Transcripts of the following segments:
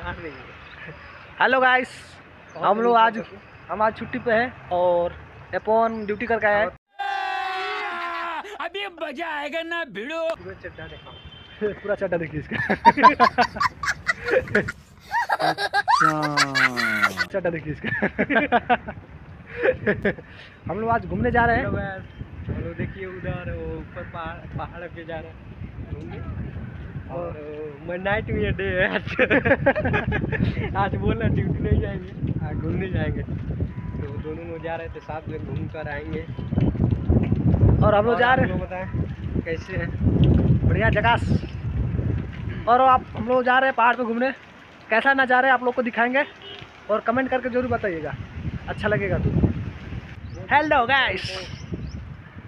Hello guys, हम लोग आज छुट्टी पे हैं और एपोन ड्यूटी करके आया है। अभी मजा आएगा ना भिड़ो। पूरा चड्डा देखिए इसका। चड्डा देखिए इसका। हम लोग आज घूमने जा रहे हैं। हम लोग देखिए उधर ऊपर पहाड़ पे जा रहे हैं घूमने और नाइट में डे है आज। आज बोला ड्यूटी नहीं जाएंगे, आज घूमने जाएंगे। तो दोनों लोग जा रहे थे, साथ में घूम कर आएंगे। और हम लोग जा रहे हैं, बताएं कैसे है? बढ़िया जगह। और हम लोग जा रहे हैं पहाड़ पे घूमने। कैसा नज़ारा है आप लोग को दिखाएंगे और कमेंट करके जरूर बताइएगा, अच्छा लगेगा तो। हेलो गाइस,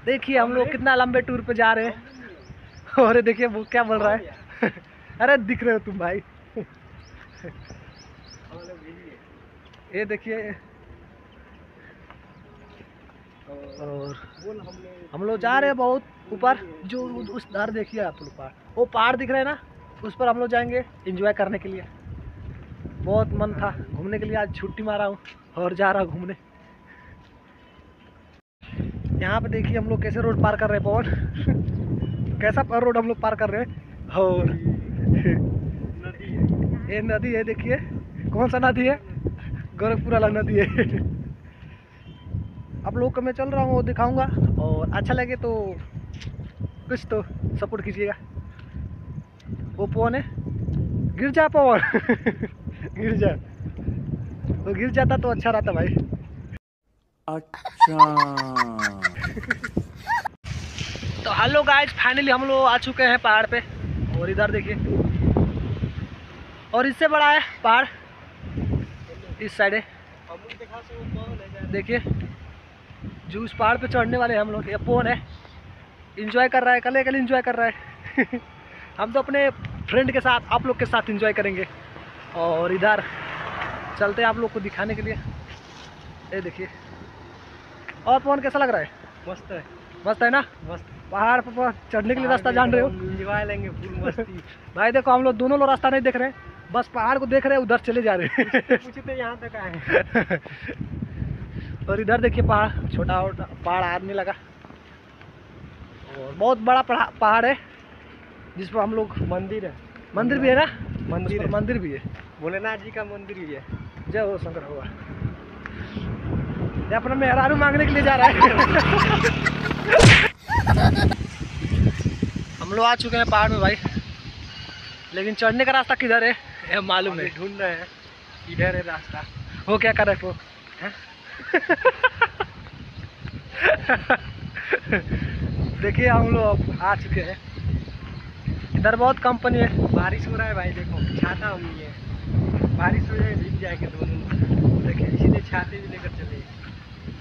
देखिए हम लोग कितना लंबे टूर पे जा रहे हैं। और देखिए वो क्या बोल रहा है। अरे दिख रहे हो तुम भाई। ये देखिए, और हम लोग जा रहे हैं बहुत ऊपर। जो उस धार देखिए आप लोग, पहाड़, वो पहाड़ दिख रहे हैं ना, उस पर हम लोग जाएंगे एंजॉय करने के लिए। बहुत मन था घूमने के लिए, आज छुट्टी मारा हूँ और जा रहा हूँ घूमने। यहाँ पे देखिए हम लोग कैसे रोड पार कर रहे हैं। पवन कैसा रोड हम लोग पार कर रहे हैं। और नदी है, ये नदी है, देखिए कौन सा नदी है, गोरखपुर वाला नदी है। आप लोग को मैं चल रहा हूँ वो दिखाऊंगा, और अच्छा लगे तो कुछ तो सपोर्ट कीजिएगा। वो पवन है, गिर जा पवन। गिर जा, तो गिर जाता तो अच्छा रहता भाई। अच्छा। तो हेलो गाइस, फाइनली हम लोग आ चुके हैं पहाड़ पे। और इधर देखिए, और इससे बड़ा है पहाड़ इस साइड है। देखिए जो उस पहाड़ पे चढ़ने वाले हैं हम लोग, ये पोन है, एंजॉय कर रहा है, कल एंजॉय कर रहा है। हम तो अपने फ्रेंड के साथ, आप लोग के साथ एंजॉय करेंगे। और इधर चलते हैं आप लोग को दिखाने के लिए। ये देखिए, और पोन कैसा लग रहा है? मस्त है, मस्त है ना? मस्त। पहाड़ पर चढ़ने के लिए रास्ता जान रहे हो? एंजॉय लेंगे फुल मस्ती। भाई देखो हम लोग दोनों लोग रास्ता नहीं देख रहे हैं, बस पहाड़ को देख रहे हैं, उधर चले जा रहे हैं। पूछते यहाँ तक आए। और इधर देखिए पहाड़, छोटा पहाड़ आने लगा। और बहुत बड़ा पहाड़ है जिस पर हम लोग, मंदिर है, मंदिर भी है ना, मंदिर है, मंदिर भी है, भोलेनाथ जी का मंदिर भी है। जय हो शंकर होगा। ये अपना मेहरारू मांगने के लिए जा रहा है। हम लोग आ चुके हैं पहाड़ में भाई, लेकिन चढ़ने का रास्ता किधर है ये मालूम नहीं। ढूंढ रहे हैं इधर है रास्ता। वो क्या कर रहे हैं वो? देखिए हम लोग आ चुके हैं, इधर बहुत कंपनी है। बारिश हो रहा है भाई, देखो छाता हम नहीं है, बारिश हो जाए भीग जाएंगे दोनों। देखिए इसीलिए छाते भी लेकर चले।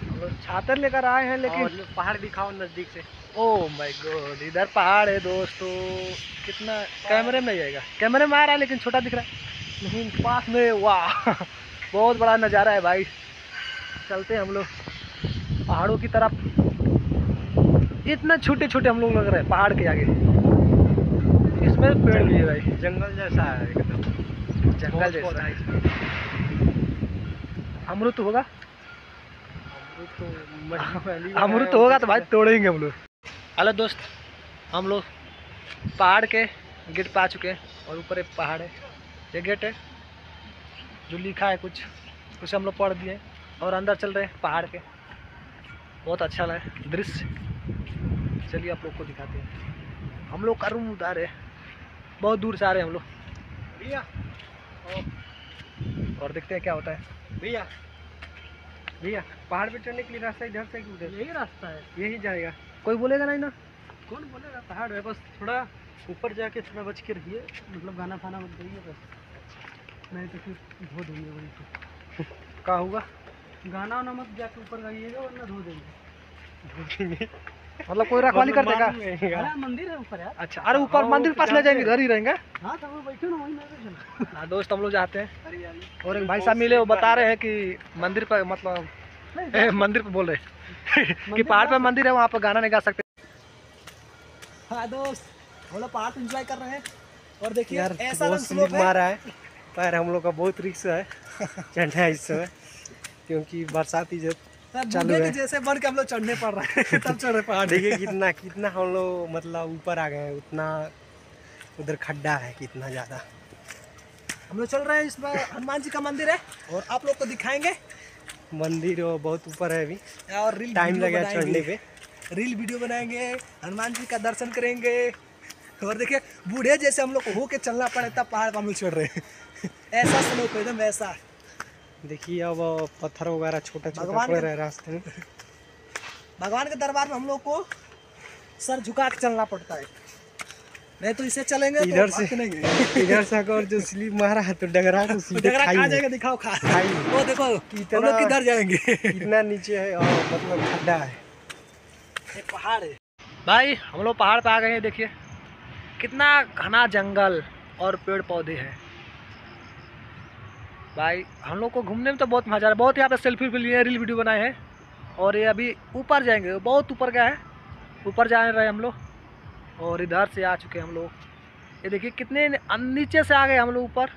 हम लोग छातर लेकर आए हैं, लेकिन पहाड़ दिखाओ नजदीक से। ओह माय गॉड, इधर पहाड़ है दोस्तों। कितना कैमरे में जाएगा, कैमरे में आ रहा है लेकिन छोटा दिख रहा है, लेकिन पास में वाह बहुत बड़ा नज़ारा है भाई। चलते हैं हम लोग पहाड़ों की तरफ। इतना छोटे छोटे हम लोग लग रहे हैं पहाड़ के आगे। इसमें पेड़ भी है भाई, जंगल जैसा है एकदम, जंगल जैसा है। अमरूद तो होगा, अमरूद तो होगा तो भाई तोड़ेंगे हम लोग। हेलो दोस्त, हम लोग पहाड़ के गेट पे आ चुके हैं, और ऊपर एक पहाड़ है, ये गेट है जो लिखा है कुछ हम लोग पढ़ दिए, और अंदर चल रहे हैं पहाड़ के। बहुत अच्छा लगा दृश्य, चलिए आप लोग को दिखाते हैं। हम लोग का रूम उधर है, बहुत दूर से आ रहे हैं हम लोग भैया। और देखते हैं क्या होता है। भैया भैया, पहाड़ पे चढ़ने के लिए रास्ता इधर से कि उधर? यही रास्ता है, यही जाएगा। कोई बोलेगा नहीं ना? कौन बोलेगा, पहाड़ है, बस थोड़ा ऊपर जाके थोड़ा बच के रहिए, मतलब गाना फाना मत करिए बस, नहीं तो फिर धो देंगे वहीं पे। क्या होगा? गाना वाना मत जाके ऊपर गाइएगा वरना धो देंगे। मतलब कोई रखवाली करते का? मंदिर है ऊपर यार। अच्छा, अरे ऊपर मंदिर पास ले जाएंगे, घर ही रहेंगे। हाँ तो वो बैठो ना वहीं में। हाँ दोस्त, हम लोग जाते हैं, और एक भाई साहब मिले, वो बता रहे हैं कि मंदिर पर, मतलब मंदिर पर बोल रहे कि पहाड़ पे मंदिर है, वहाँ पर गाना नहीं गा सकते। हाँ दोस्त, हम लोग पहाड़ एंजॉय कर रहे हैं, और देखिए ऐसा मारा है, पैर हम लोग का बहुत रिक्स है चढ़ना इस समय, क्योंकि बरसाती जो चालू है। जैसे बन के हम लोग चढ़ने पड़ रहा है तब चढ़ रहे पहाड़। देखिए कितना कितना हम लोग मतलब ऊपर आ गए हैं, उतना उधर खड्डा है कितना ज़्यादा। हम लोग चल रहे हैं, इसमें हनुमान जी का मंदिर है और आप लोग को दिखाएंगे। मंदिर वो बहुत ऊपर है अभी, और रील टाइम वीडियो लगेगा बनाएंगे। चढ़ने पे। रील वीडियो बनाएंगे, हनुमान जी का दर्शन करेंगे। और देखिए बूढ़े जैसे हम लोग को होके चलना पड़े तब पहाड़ पर हम लोग चढ़ रहे हैं। ऐसा स्लोप एकदम वैसा। देखिए अब पत्थर वगैरह छोटा छोटा भगवान पड़ के- रहा है रास्ते में। भगवान के दरबार में हम लोग को सर झुका के चलना पड़ता है, नहीं तो इसे चलेंगे इधर तो से भागते नहीं। इधर से अगर जो स्लिप मारा है तो डगरा को सीधे डगरा खाई कहाँ में। जाएगा दिखाओ खा। खाई में। वो देखो हम इतना- लोग किधर जाएंगे। कितना नीचे है और मतलब खड्डा है। ये पहाड़ है भाई, हम लोग पहाड़ पे आ गए हैं। देखिए कितना घना जंगल और पेड़ पौधे हैं भाई। हम लोग को घूमने में तो बहुत मजा आ रहा है, बहुत यहाँ पे सेल्फी भी लिए, रील वीडियो बनाए हैं। और ये अभी ऊपर जाएंगे, बहुत ऊपर गया है, ऊपर जा रहे हम लोग। और इधर से आ चुके हैं हम लोग। ये देखिए कितने नीचे से आ गए हम लोग ऊपर,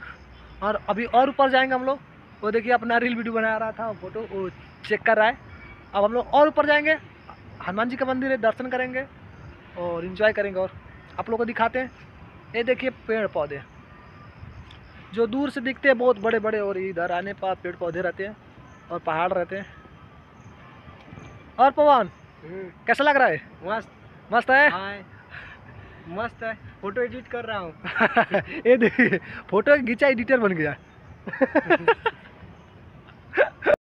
और अभी और ऊपर जाएंगे हम लोग। वो देखिए अपना रील वीडियो बना रहा था, फोटो वो चेक कर रहा है। अब हम लोग और ऊपर जाएंगे, हनुमान जी का मंदिर है, दर्शन करेंगे और इन्जॉय करेंगे। और आप लोगों को दिखाते हैं। ये देखिए पेड़ पौधे जो दूर से दिखते हैं बहुत बड़े बड़े, और इधर आने पर पेड़ पौधे रहते हैं और पहाड़ रहते हैं। और पवन कैसा लग रहा है? मस्त मस्त है। हाय, मस्त है। फोटो एडिट कर रहा हूँ। ये देखिए फोटो खींचा एडिटर बन गया।